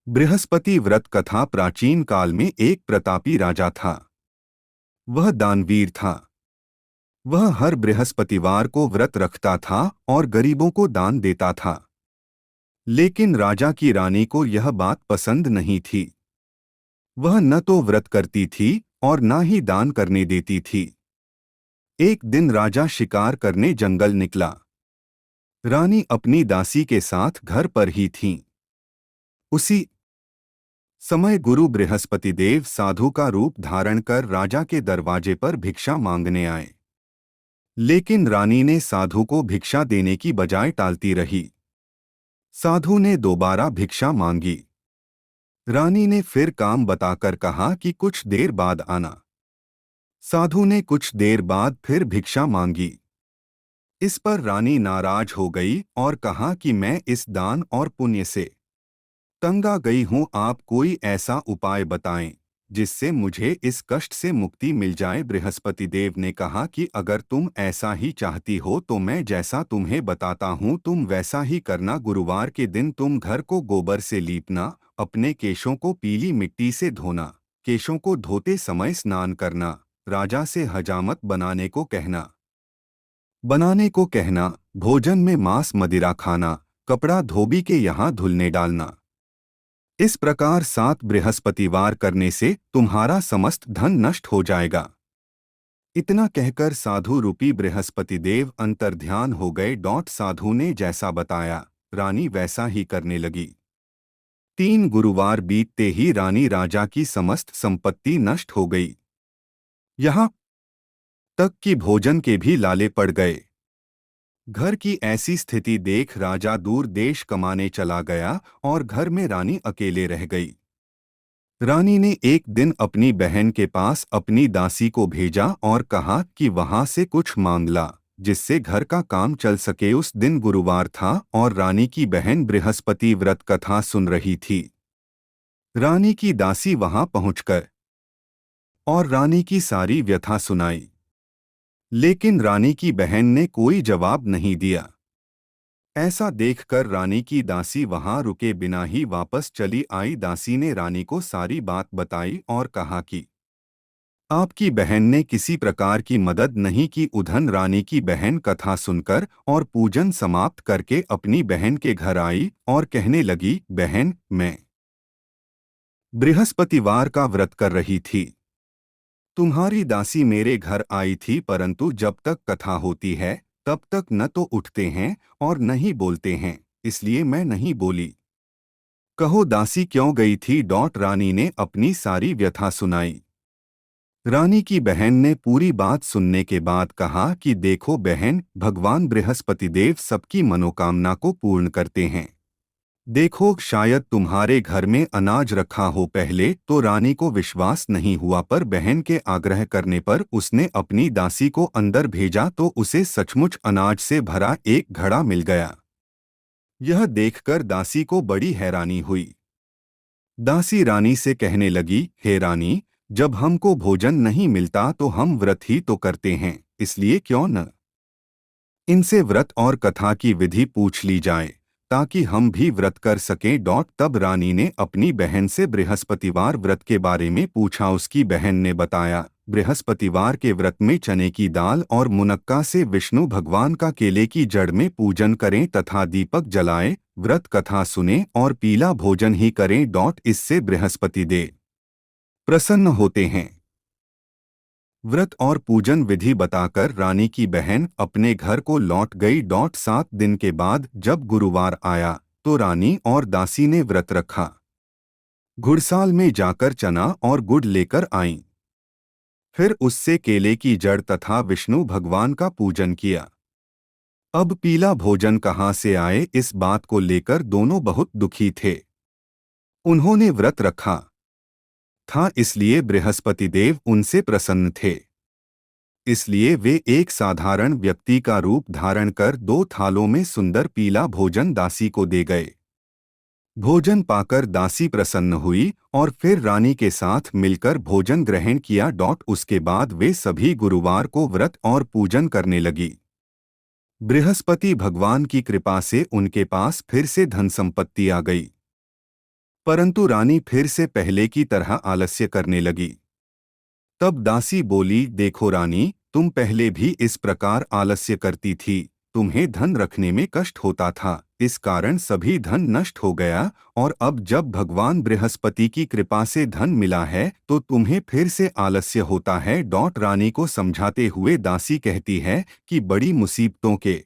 बृहस्पति व्रत कथा। प्राचीन काल में एक प्रतापी राजा था। वह दानवीर था। वह हर बृहस्पतिवार को व्रत रखता था और गरीबों को दान देता था। लेकिन राजा की रानी को यह बात पसंद नहीं थी। वह न तो व्रत करती थी और न ही दान करने देती थी। एक दिन राजा शिकार करने जंगल निकला। रानी अपनी दासी के साथ घर पर ही थीं। उसी समय गुरु बृहस्पतिदेव साधु का रूप धारण कर राजा के दरवाजे पर भिक्षा मांगने आए। लेकिन रानी ने साधु को भिक्षा देने की बजाय टालती रही। साधु ने दोबारा भिक्षा मांगी। रानी ने फिर काम बताकर कहा कि कुछ देर बाद आना। साधु ने कुछ देर बाद फिर भिक्षा मांगी। इस पर रानी नाराज हो गई और कहा कि मैं इस दान और पुण्य से तंग आ गई हूं। आप कोई ऐसा उपाय बताएं जिससे मुझे इस कष्ट से मुक्ति मिल जाए। बृहस्पति देव ने कहा कि अगर तुम ऐसा ही चाहती हो तो मैं जैसा तुम्हें बताता हूँ तुम वैसा ही करना। गुरुवार के दिन तुम घर को गोबर से लीपना, अपने केशों को पीली मिट्टी से धोना, केशों को धोते समय स्नान करना, राजा से हजामत बनाने को कहना, भोजन में मांस मदिरा खाना, कपड़ा धोबी के यहाँ धुलने डालना। इस प्रकार 7 बृहस्पतिवार करने से तुम्हारा समस्त धन नष्ट हो जाएगा। इतना कहकर साधु रूपी बृहस्पति देव अंतर्ध्यान हो गए। साधु ने जैसा बताया रानी वैसा ही करने लगी। 3 गुरुवार बीतते ही रानी राजा की समस्त संपत्ति नष्ट हो गई। यहाँ तक कि भोजन के भी लाले पड़ गए। घर की ऐसी स्थिति देख राजा दूर देश कमाने चला गया और घर में रानी अकेले रह गई। रानी ने एक दिन अपनी बहन के पास अपनी दासी को भेजा और कहा कि वहां से कुछ मांग ला जिससे घर का काम चल सके। उस दिन गुरुवार था और रानी की बहन बृहस्पति व्रत कथा सुन रही थी। रानी की दासी वहां पहुंचकर और रानी की सारी व्यथा सुनाई। लेकिन रानी की बहन ने कोई जवाब नहीं दिया। ऐसा देखकर रानी की दासी वहां रुके बिना ही वापस चली आई। दासी ने रानी को सारी बात बताई और कहा कि आपकी बहन ने किसी प्रकार की मदद नहीं की। उधन रानी की बहन कथा सुनकर और पूजन समाप्त करके अपनी बहन के घर आई और कहने लगी, बहन, मैं बृहस्पतिवार का व्रत कर रही थी। तुम्हारी दासी मेरे घर आई थी, परंतु जब तक कथा होती है तब तक न तो उठते हैं और न ही बोलते हैं, इसलिए मैं नहीं बोली। कहो दासी क्यों गई थी? रानी ने अपनी सारी व्यथा सुनाई। रानी की बहन ने पूरी बात सुनने के बाद कहा कि देखो बहन, भगवान बृहस्पतिदेव सबकी मनोकामना को पूर्ण करते हैं। देखो, शायद तुम्हारे घर में अनाज रखा हो। पहले तो रानी को विश्वास नहीं हुआ, पर बहन के आग्रह करने पर उसने अपनी दासी को अंदर भेजा तो उसे सचमुच अनाज से भरा एक घड़ा मिल गया। यह देखकर दासी को बड़ी हैरानी हुई। दासी रानी से कहने लगी, हे रानी, जब हमको भोजन नहीं मिलता तो हम व्रत ही तो करते हैं, इसलिए क्यों न इनसे व्रत और कथा की विधि पूछ ली जाए ताकि हम भी व्रत कर सकें। तब रानी ने अपनी बहन से बृहस्पतिवार व्रत के बारे में पूछा। उसकी बहन ने बताया, बृहस्पतिवार के व्रत में चने की दाल और मुनक्का से विष्णु भगवान का केले की जड़ में पूजन करें तथा दीपक जलाएं, व्रत कथा सुने और पीला भोजन ही करें। इससे बृहस्पति देव प्रसन्न होते हैं। व्रत और पूजन विधि बताकर रानी की बहन अपने घर को लौट गई। 7 दिन के बाद जब गुरुवार आया तो रानी और दासी ने व्रत रखा। घुड़साल में जाकर चना और गुड़ लेकर आईं। फिर उससे केले की जड़ तथा विष्णु भगवान का पूजन किया। अब पीला भोजन कहाँ से आए, इस बात को लेकर दोनों बहुत दुखी थे। उन्होंने व्रत रखा था इसलिए बृहस्पति देव उनसे प्रसन्न थे। इसलिए वे एक साधारण व्यक्ति का रूप धारण कर 2 थालों में सुंदर पीला भोजन दासी को दे गए। भोजन पाकर दासी प्रसन्न हुई और फिर रानी के साथ मिलकर भोजन ग्रहण किया। उसके बाद वे सभी गुरुवार को व्रत और पूजन करने लगी। बृहस्पति भगवान की कृपा से उनके पास फिर से धन संपत्ति आ गई। परंतु रानी फिर से पहले की तरह आलस्य करने लगी। तब दासी बोली, देखो रानी, तुम पहले भी इस प्रकार आलस्य करती थी। तुम्हें धन रखने में कष्ट होता था, इस कारण सभी धन नष्ट हो गया, और अब जब भगवान बृहस्पति की कृपा से धन मिला है तो तुम्हें फिर से आलस्य होता है। रानी को समझाते हुए दासी कहती है कि बड़ी मुसीबतों के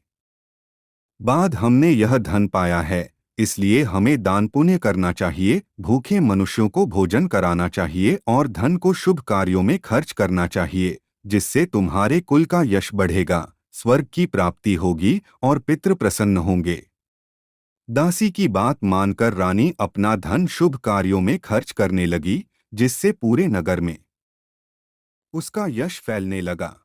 बाद हमने यह धन पाया है, इसलिए हमें दान पुण्य करना चाहिए, भूखे मनुष्यों को भोजन कराना चाहिए और धन को शुभ कार्यों में खर्च करना चाहिए, जिससे तुम्हारे कुल का यश बढ़ेगा, स्वर्ग की प्राप्ति होगी और पितृ प्रसन्न होंगे। दासी की बात मानकर रानी अपना धन शुभ कार्यों में खर्च करने लगी, जिससे पूरे नगर में उसका यश फैलने लगा।